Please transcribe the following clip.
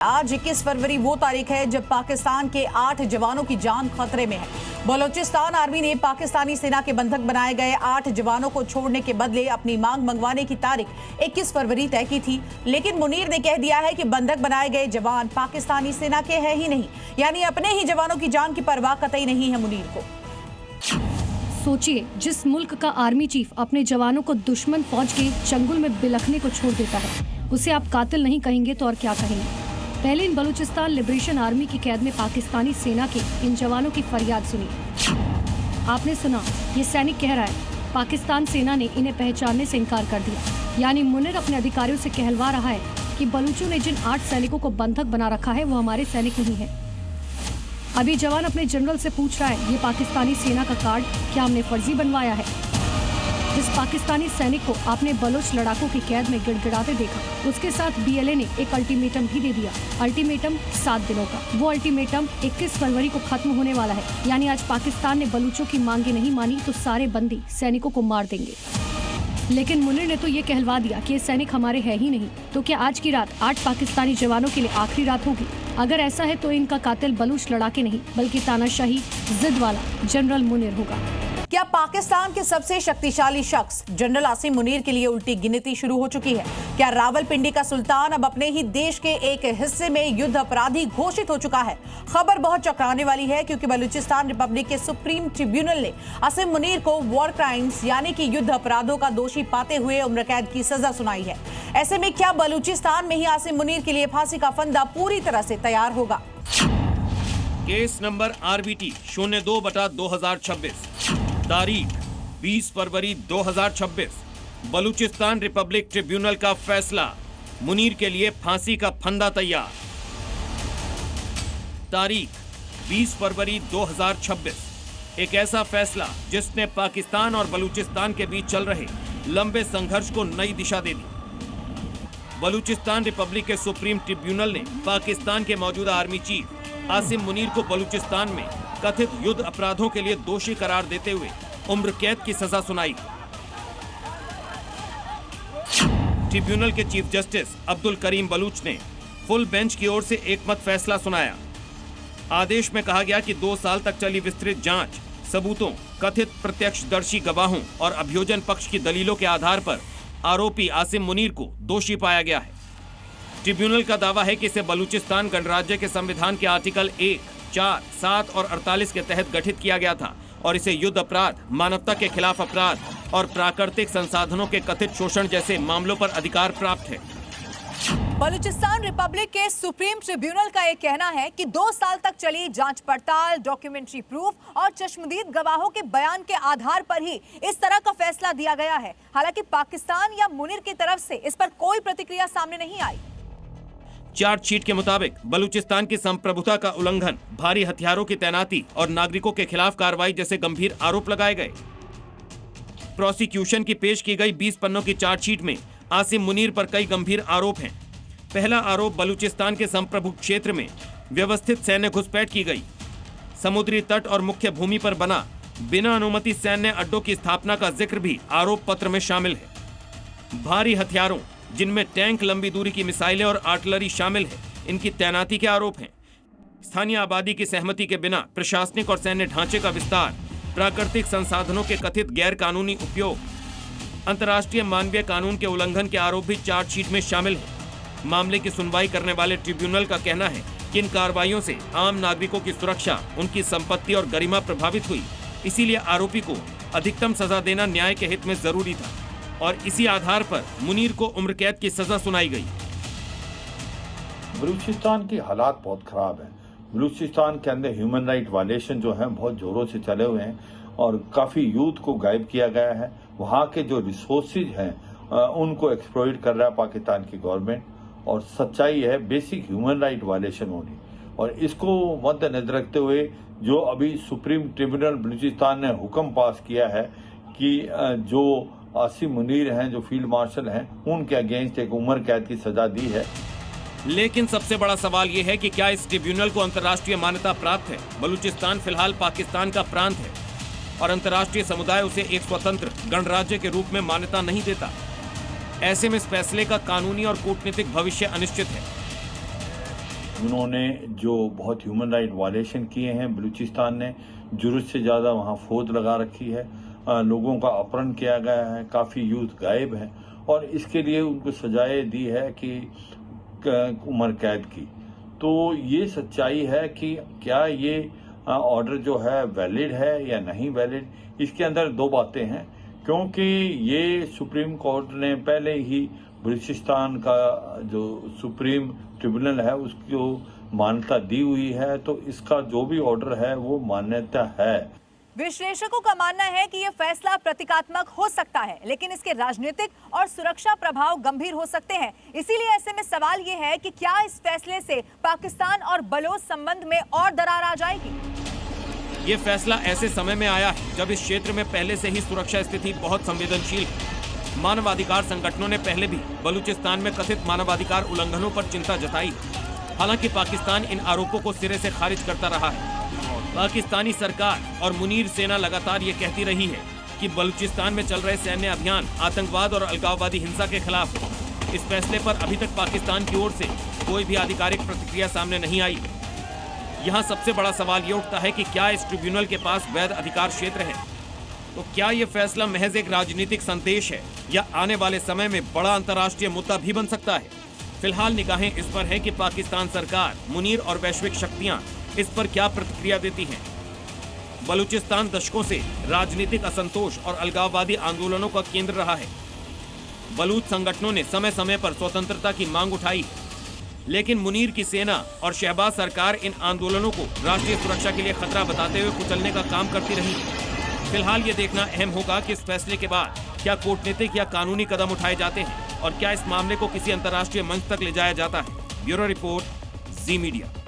आज 21 फरवरी वो तारीख है जब पाकिस्तान के 8 जवानों की जान खतरे में है। बलूचिस्तान आर्मी ने पाकिस्तानी सेना के बंधक बनाए गए 8 जवानों को छोड़ने के बदले अपनी मांग मंगवाने की तारीख 21 फरवरी तय की थी, लेकिन मुनीर ने कह दिया है कि बंधक बनाए गए जवान पाकिस्तानी सेना के हैं ही नहीं, यानी अपने ही जवानों की जान की परवाह कतई नहीं है मुनीर को। सोचिए, जिस मुल्क का आर्मी चीफ अपने जवानों को दुश्मन फौज के चंगुल में बिलखने को छोड़ देता है, उसे आप कातिल नहीं कहेंगे तो और क्या कहेंगे। पहले इन बलूचिस्तान लिबरेशन आर्मी की कैद में पाकिस्तानी सेना के इन जवानों की फरियाद सुनी। आपने सुना, ये सैनिक कह रहा है पाकिस्तान सेना ने इन्हें पहचानने से इनकार कर दिया, यानी मुनीर अपने अधिकारियों से कहलवा रहा है कि बलूचों ने जिन 8 सैनिकों को बंधक बना रखा है वो हमारे सैनिक नहीं है। अभी जवान अपने जनरल से पूछ रहा है, ये पाकिस्तानी सेना का कार्ड क्या हमने फर्जी बनवाया है। जिस पाकिस्तानी सैनिक को आपने बलोच लड़ाकों की कैद में गिड़गिड़ाते देखा, उसके साथ बीएलए ने एक अल्टीमेटम भी दे दिया। अल्टीमेटम 7 दिनों का। वो अल्टीमेटम 21 फरवरी को खत्म होने वाला है, यानी आज पाकिस्तान ने बलूचों की मांगे नहीं मानी तो सारे बंदी सैनिकों को मार देंगे। लेकिन मुनीर ने तो ये कहलवा दिया कि ये सैनिक हमारे है ही नहीं। तो क्या आज की रात 8 पाकिस्तानी जवानों के लिए आखिरी रात होगी? अगर ऐसा है तो इनका कातिल बलूच लड़ाके नहीं बल्कि तानाशाही जिद वाला जनरल मुनीर होगा। क्या पाकिस्तान के सबसे शक्तिशाली शख्स जनरल आसिम मुनीर के लिए उल्टी गिनती शुरू हो चुकी है? क्या रावलपिंडी का सुल्तान अब अपने ही देश के एक हिस्से में युद्ध अपराधी घोषित हो चुका है? खबर बहुत चौंकाने वाली है, क्योंकि बलूचिस्तान रिपब्लिक के सुप्रीम ट्रिब्यूनल ने आसिम मुनीर को वॉर क्राइम्स यानी कि युद्ध अपराधों का दोषी पाते हुए उम्र कैद की सजा सुनाई है। ऐसे में क्या बलूचिस्तान में ही आसिम मुनीर के लिए फांसी का फंदा पूरी तरह से तैयार होगा? केस नंबर RBT 02/2026, तारीख 20 फरवरी 2026। बलूचिस्तान रिपब्लिक ट्रिब्यूनल का फैसला, मुनीर के लिए फांसी का फंदा तैयार। तारीख 20 फरवरी 2026। एक ऐसा फैसला जिसने पाकिस्तान और बलूचिस्तान के बीच चल रहे लंबे संघर्ष को नई दिशा दे दी। बलूचिस्तान रिपब्लिक के सुप्रीम ट्रिब्यूनल ने पाकिस्तान के मौजूदा आर्मी चीफ आसिम मुनीर को बलूचिस्तान में कथित युद्ध अपराधों के लिए दोषी करार देते हुए उम्र कैद की सजा सुनाई। ट्रिब्यूनल के चीफ जस्टिस अब्दुल करीम बलूच ने फुल बेंच की ओर से एकमत फैसला सुनाया। आदेश में कहा गया कि 2 साल तक चली विस्तृत जांच सबूतों, कथित प्रत्यक्षदर्शी गवाहों और अभियोजन पक्ष की दलीलों के आधार पर आरोपी आसिम मुनीर को दोषी पाया गया है। ट्रिब्यूनल का दावा है कि इसे बलूचिस्तान गणराज्य के संविधान के आर्टिकल 1, 4, 7 और 48 के तहत गठित किया गया था और इसे युद्ध अपराध, मानवता के खिलाफ अपराध और प्राकृतिक संसाधनों के कथित शोषण जैसे मामलों पर अधिकार प्राप्त है। बलूचिस्तान रिपब्लिक के सुप्रीम ट्रिब्यूनल का यह कहना है कि 2 साल तक चली जांच पड़ताल, डॉक्यूमेंट्री प्रूफ और चश्मदीद गवाहों के बयान के आधार पर ही इस तरह का फैसला दिया गया है। हालांकि पाकिस्तान या मुनीर की तरफ से इस पर कोई प्रतिक्रिया सामने नहीं आई। चार्जशीट के मुताबिक बलूचिस्तान की संप्रभुता का उल्लंघन, भारी हथियारों की तैनाती और नागरिकों के खिलाफ कार्रवाई जैसे गंभीर आरोप लगाए गए। प्रोसिक्यूशन की पेश की गई 20 पन्नों की चार्जशीट में आसिम मुनीर पर कई गंभीर आरोप हैं। पहला आरोप बलूचिस्तान के संप्रभु क्षेत्र में व्यवस्थित सैन्य घुसपैठ की गई। समुद्री तट और मुख्य भूमि पर बना बिना अनुमति सैन्य अड्डों की स्थापना का जिक्र भी आरोप पत्र में शामिल है। भारी हथियारों, जिनमें टैंक, लंबी दूरी की मिसाइलें और आर्टिलरी शामिल है, इनकी तैनाती के आरोप हैं। स्थानीय आबादी की सहमति के बिना प्रशासनिक और सैन्य ढांचे का विस्तार, प्राकृतिक संसाधनों के कथित गैर कानूनी उपयोग, अंतर्राष्ट्रीय मानवीय कानून के उल्लंघन के आरोप भी चार्जशीट में शामिल है। मामले की सुनवाई करने वाले ट्रिब्यूनल का कहना है कि इन कार्रवाइयों से आम नागरिकों की सुरक्षा, उनकी संपत्ति और गरिमा प्रभावित हुई। इसीलिए आरोपी को अधिकतम सजा देना न्याय के हित में जरूरी था और इसी आधार पर मुनीर को उम्र कैद की सजा सुनाई गई। बलूचिस्तान की हालात बहुत खराब हैं। बलूचिस्तान के अंदर ह्यूमन राइट वायलेशन जो है बहुत जोरों से चले हुए हैं और काफी यूथ को गायब किया गया है। वहाँ के जो रिसोर्सेज हैं उनको एक्सप्लॉइट कर रहा है पाकिस्तान की गवर्नमेंट, और सच्चाई है बेसिक ह्यूमन राइट वायलेशन होनी। और इसको मद्देनजर रखते हुए जो अभी सुप्रीम ट्रिब्यूनल बलूचिस्तान ने हुक्म पास किया है कि जो आसिम मुनीर हैं, जो फील्ड मार्शल हैं, उनके अगेंस्ट एक उम्र कैद की सजा दी है। लेकिन सबसे बड़ा सवाल ये है कि क्या इस ट्रिब्यूनल को अंतर्राष्ट्रीय मान्यता प्राप्त है? बलूचिस्तान फिलहाल पाकिस्तान का प्रांत है और अंतर्राष्ट्रीय समुदाय उसे एक स्वतंत्र गणराज्य के रूप में मान्यता नहीं देता। ऐसे में इस फैसले का कानूनी और कूटनीतिक भविष्य अनिश्चित है। उन्होंने जो बहुत ह्यूमन राइट वायलेशन किए हैं बलूचिस्तान ने, जरूरत से ज़्यादा वहाँ फौज लगा रखी है, लोगों का अपहरण किया गया है, काफ़ी यूथ गायब हैं और इसके लिए उनको सजाएं दी है कि उम्र कैद की। तो ये सच्चाई है कि क्या ये ऑर्डर जो है वैलिड है या नहीं वैलिड। इसके अंदर दो बातें हैं, क्योंकि ये सुप्रीम कोर्ट ने पहले ही बलूचिस्तान का जो सुप्रीम ट्रिब्यूनल है उसको मान्यता दी हुई है, तो इसका जो भी ऑर्डर है वो मान्यता है। विश्लेषकों का मानना है कि यह फैसला प्रतीकात्मक हो सकता है, लेकिन इसके राजनीतिक और सुरक्षा प्रभाव गंभीर हो सकते हैं। इसीलिए ऐसे में सवाल यह है कि क्या इस फैसले से पाकिस्तान और बलोच संबंध में और दरार आ जाएगी। ये फैसला ऐसे समय में आया है जब इस क्षेत्र में पहले से ही सुरक्षा स्थिति बहुत संवेदनशील है। मानवाधिकार संगठनों ने पहले भी बलूचिस्तान में कथित मानवाधिकार उल्लंघनों पर चिंता जताई। हालांकि पाकिस्तान इन आरोपों को सिरे से खारिज करता रहा है। पाकिस्तानी सरकार और मुनीर सेना लगातार ये कहती रही है कि बलूचिस्तान में चल रहे सैन्य अभियान आतंकवाद और अलगाववादी हिंसा के खिलाफ है। इस फैसले पर अभी तक पाकिस्तान की ओर से कोई भी आधिकारिक प्रतिक्रिया सामने नहीं आई। यहाँ सबसे बड़ा सवाल ये उठता है कि क्या इस ट्रिब्यूनल के पास वैध अधिकार क्षेत्र है। तो क्या ये फैसला महज एक राजनीतिक संदेश है या आने वाले समय में बड़ा अंतर्राष्ट्रीय मुद्दा भी बन सकता है। फिलहाल निगाहें इस पर है कि पाकिस्तान सरकार, मुनीर और वैश्विक शक्तियां इस पर क्या प्रतिक्रिया देती हैं। बलूचिस्तान दशकों से राजनीतिक असंतोष और अलगाववादी आंदोलनों का केंद्र रहा है। बलूच संगठनों ने समय समय पर स्वतंत्रता की मांग उठाई, लेकिन मुनीर की सेना और शहबाज सरकार इन आंदोलनों को राष्ट्रीय सुरक्षा के लिए खतरा बताते हुए कुचलने का काम करती रही। फिलहाल ये देखना अहम होगा कि इस फैसले के बाद क्या कूटनीतिक या कानूनी कदम उठाए जाते हैं और क्या इस मामले को किसी अंतर्राष्ट्रीय मंच तक ले जाया जाता है। ब्यूरो रिपोर्ट, जी मीडिया।